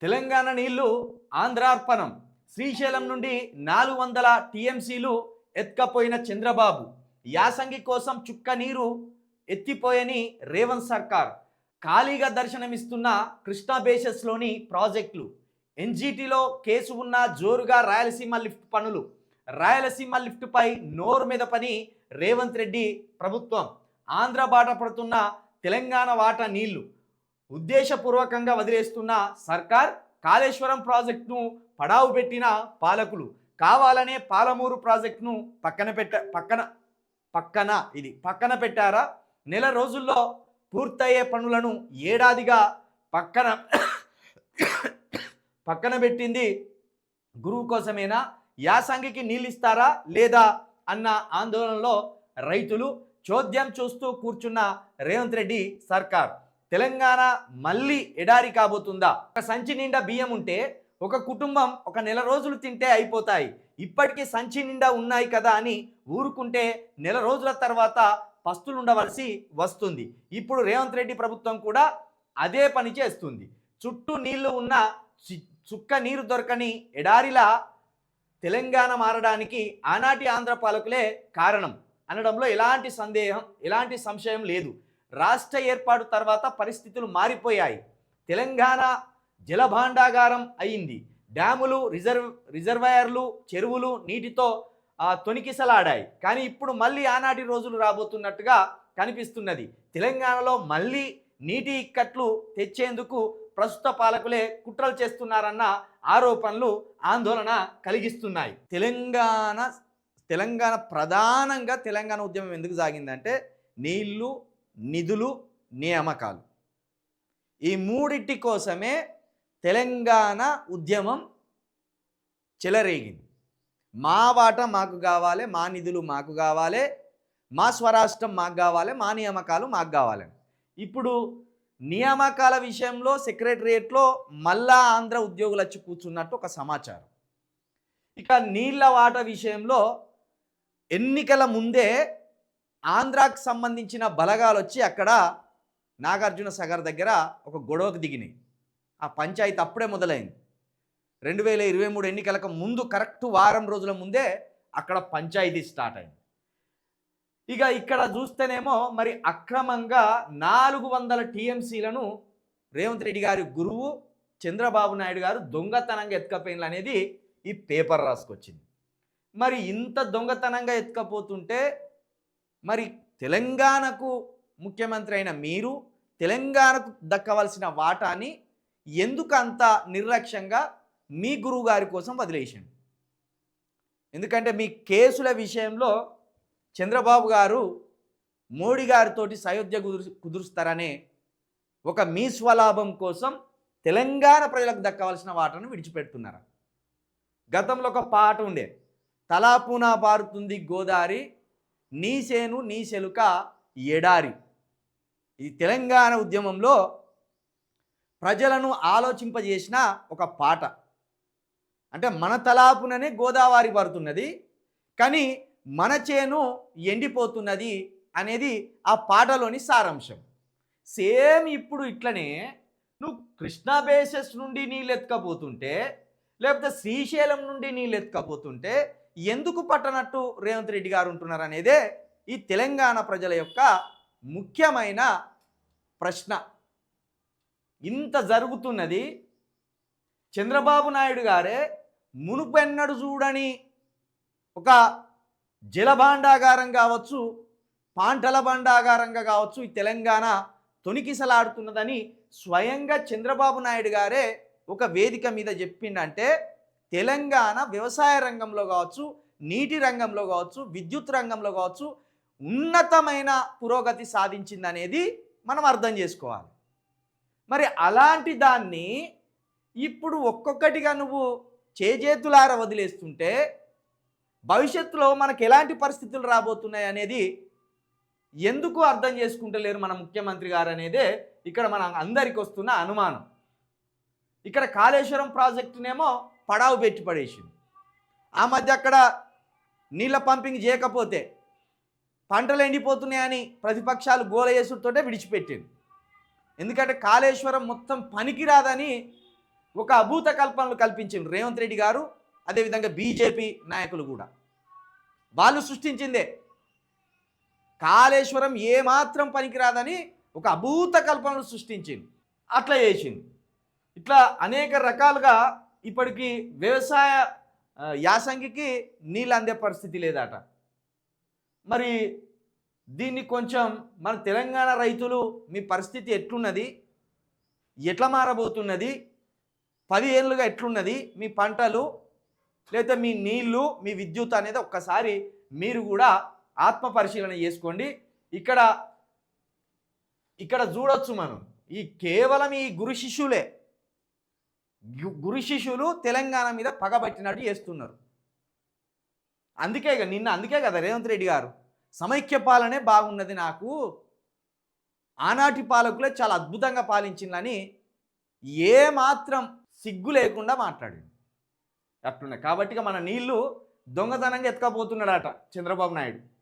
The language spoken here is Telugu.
తెలంగాణ నీళ్లు ఆంధ్రార్పణం. శ్రీశైలం నుండి 400 టీఎంసీలు ఎత్తుకపోయిన చంద్రబాబు యాసంగి కోసం చుక్క నీరు ఎత్తిపోయని రేవంత్ సర్కార్. ఖాళీగా దర్శనమిస్తున్న కృష్ణా బేసెస్లోని ప్రాజెక్టులు. ఎన్జీటీలో కేసు ఉన్న జోరుగా రాయలసీమ లిఫ్ట్ పనులు. రాయలసీమ లిఫ్ట్పై నోరు మీద పని రేవంత్ రెడ్డి ప్రభుత్వం. ఆంధ్ర బాట పడుతున్న తెలంగాణ వాటా నీళ్లు ఉద్దేశపూర్వకంగా వదిలేస్తున్న సర్కార్. కాళేశ్వరం ప్రాజెక్టును పడావు పెట్టిన పాలకులు. కావాలనే పాలమూరు ప్రాజెక్టును పక్కన పెట్టారా? నెల రోజుల్లో పూర్తయ్యే పనులను ఏడాదిగా పక్కన పెట్టింది గురువు కోసమేనా? యాసంగికి నీళ్ళు ఇస్తారా లేదా అన్న ఆందోళనలో రైతులు. చోద్యం చూస్తూ కూర్చున్న రేవంత్ రెడ్డి సర్కార్. తెలంగాణ మళ్ళీ ఎడారి కాబోతుందా? ఒక సంచి నిండా బియ్యం ఉంటే ఒక కుటుంబం ఒక నెల రోజులు తింటే అయిపోతాయి. ఇప్పటికీ సంచి నిండా ఉన్నాయి కదా అని ఊరుకుంటే నెల రోజుల తర్వాత పస్తులు ఉండవలసి వస్తుంది. ఇప్పుడు రేవంత్ రెడ్డి ప్రభుత్వం కూడా అదే పని చేస్తుంది. చుట్టూ నీళ్లు ఉన్న చుక్క నీరు దొరకని ఎడారిలా తెలంగాణ మారడానికి ఆనాటి ఆంధ్ర పాలకులే కారణం అనడంలో ఎలాంటి సంశయం లేదు. రాష్ట్ర ఏర్పాటు తర్వాత పరిస్థితులు మారిపోయాయి. తెలంగాణ జలభాండాగారం అయింది. డ్యాములు, రిజర్వాయర్లు, చెరువులు నీటితో తొణికిసలాడాయి. కానీ ఇప్పుడు మళ్ళీ ఆనాటి రోజులు రాబోతున్నట్టుగా కనిపిస్తున్నది. తెలంగాణలో మళ్ళీ నీటి ఇక్కట్లు తెచ్చేందుకు ప్రస్తుత పాలకులే కుట్రలు చేస్తున్నారన్న ఆరోపణలు ఆందోళన కలిగిస్తున్నాయి. తెలంగాణ ప్రధానంగా తెలంగాణ ఉద్యమం ఎందుకు సాగిందంటే నీళ్లు, నిధులు, నియామకాలు. ఈ మూడింటి కోసమే తెలంగాణ ఉద్యమం చెలరేగింది. మా వాటా మాకు కావాలి, మా నిధులు మాకు కావాలి, మా స్వరాష్ట్రం మాకు కావాలి, మా నియామకాలు మాకు కావాలని. ఇప్పుడు నియామకాల విషయంలో సెక్రటరియట్లో మళ్ళా ఆంధ్ర ఉద్యోగులు వచ్చి కూర్చున్నట్టు ఒక సమాచారం. ఇక నీళ్ల వాటా విషయంలో ఎన్నికల ముందే ఆంధ్రాకు సంబంధించిన బలగాలు వచ్చి అక్కడ నాగార్జున సాగర్ దగ్గర ఒక గొడవకు దిగినాయి. ఆ పంచాయతీ అప్పుడే మొదలైంది. 2023 ఎన్నికలకు ముందు కరెక్ట్ వారం రోజుల ముందే అక్కడ పంచాయతీ స్టార్ట్ అయింది. ఇక ఇక్కడ చూస్తేనేమో మరి అక్రమంగా 400 టీఎంసీలను రేవంత్ రెడ్డి గారి గురువు చంద్రబాబు నాయుడు గారు దొంగతనంగా ఎత్తుకపోయినలు అనేది ఈ పేపర్ రాసుకొచ్చింది. మరి ఇంత దొంగతనంగా ఎత్తుకపోతుంటే మరి తెలంగాణకు ముఖ్యమంత్రి అయిన మీరు తెలంగాణకు దక్కవలసిన వాటాని ఎందుకు అంత నిర్లక్ష్యంగా మీ గురువు గారి కోసం వదిలేసిండు? ఎందుకంటే మీ కేసుల విషయంలో చంద్రబాబు గారు మోడీ గారితోటి సయోధ్య కుదురుస్తారనే ఒక మీ స్వలాభం కోసం తెలంగాణ ప్రజలకు దక్కవలసిన వాటాను విడిచిపెడుతున్నారు. గతంలో ఒక పాట ఉండే, తలాపునా పారుతుంది గోదారి, నీ సేను నీ సెలుక ఎడారి. ఈ తెలంగాణ ఉద్యమంలో ప్రజలను ఆలోచింపజేసిన ఒక పాట. అంటే మన తలాపుననే గోదావరి పడుతున్నది, కానీ మన చేను ఎండిపోతున్నది అనేది ఆ పాటలోని సారాంశం. సేమ్ ఇప్పుడు ఇట్లనే నువ్వు కృష్ణా బేసెస్ నుండి నీళ్ళు ఎత్తుకపోతుంటే లేకపోతే శ్రీశైలం నుండి నీళ్ళు ఎత్తుకపోతుంటే ఎందుకు పట్టనట్టు రేవంత్ రెడ్డి గారు ఉంటున్నారు అనేదే ఈ తెలంగాణ ప్రజల యొక్క ముఖ్యమైన ప్రశ్న. ఇంత జరుగుతున్నది. చంద్రబాబు నాయుడు గారే మునుపెన్నడు చూడని ఒక జలభాండాగారం కావచ్చు, పాంటల భాండాగారంగా కావచ్చు ఈ తెలంగాణ తొణికిసలాడుతున్నదని స్వయంగా చంద్రబాబు నాయుడు గారే ఒక వేదిక మీద చెప్పిండంటే తెలంగాణ వ్యవసాయ రంగంలో కావచ్చు, నీటి రంగంలో కావచ్చు, విద్యుత్ రంగంలో కావచ్చు ఉన్నతమైన పురోగతి సాధించిందనేది మనం అర్థం చేసుకోవాలి. మరి అలాంటి దాన్ని ఇప్పుడు ఒక్కొక్కటిగా నువ్వు చేజేతులార వదిలేస్తుంటే భవిష్యత్తులో మనకు ఎలాంటి పరిస్థితులు రాబోతున్నాయి అనేది ఎందుకు అర్థం చేసుకుంటలేరు మన ముఖ్యమంత్రి గారు అనేదే ఇక్కడ మన అందరికి వస్తున్న అనుమానం. ఇక్కడ కాళేశ్వరం ప్రాజెక్టునేమో పడావు పెట్టి పడేసింది. ఆ మధ్య అక్కడ నీళ్ళ పంపింగ్ చేయకపోతే పంటలు ఎండిపోతున్నాయని ప్రతిపక్షాలు గోల చేసుడుతోటే విడిచిపెట్టింది. ఎందుకంటే కాళేశ్వరం మొత్తం పనికిరాదని ఒక అభూత కల్పనలు కల్పించింది రేవంత్ రెడ్డి గారు, అదేవిధంగా బీజేపీ నాయకులు కూడా. వాళ్ళు సృష్టించిందే. కాళేశ్వరం ఏమాత్రం పనికిరాదని ఒక అభూత కల్పనలు సృష్టించింది, అట్లా చేసింది. ఇట్లా అనేక రకాలుగా ఇప్పటికీ వ్యవసాయ యాసంగికి నీళ్ళు అందే పరిస్థితి లేదట. మరి దీన్ని కొంచెం మన తెలంగాణ రైతులు మీ పరిస్థితి ఎట్లున్నది, ఎట్లా మారబోతున్నది, 10 ఏళ్ళుగా ఎట్లున్నది మీ పంటలు, లేదా మీ నీళ్లు, మీ విద్యుత్ అనేది ఒక్కసారి మీరు కూడా ఆత్మ పరిశీలన చేసుకోండి. ఇక్కడ చూడొచ్చు మనం, కేవలం ఈ గురు శిష్యులే, గురు శిష్యులు తెలంగాణ మీద పగబట్టినట్టు చేస్తున్నారు. అందుకే కదా రేవంత్ రెడ్డి గారు సమైక్య పాలనే బాగున్నది, నాకు ఆనాటి పాలకులే చాలా అద్భుతంగా పాలించిందని ఏమాత్రం సిగ్గు లేకుండా మాట్లాడింది. అట్లున్నాయి కాబట్టి మన నీళ్లు దొంగతనంగా ఎత్తుకపోతున్నాడట చంద్రబాబు నాయుడు.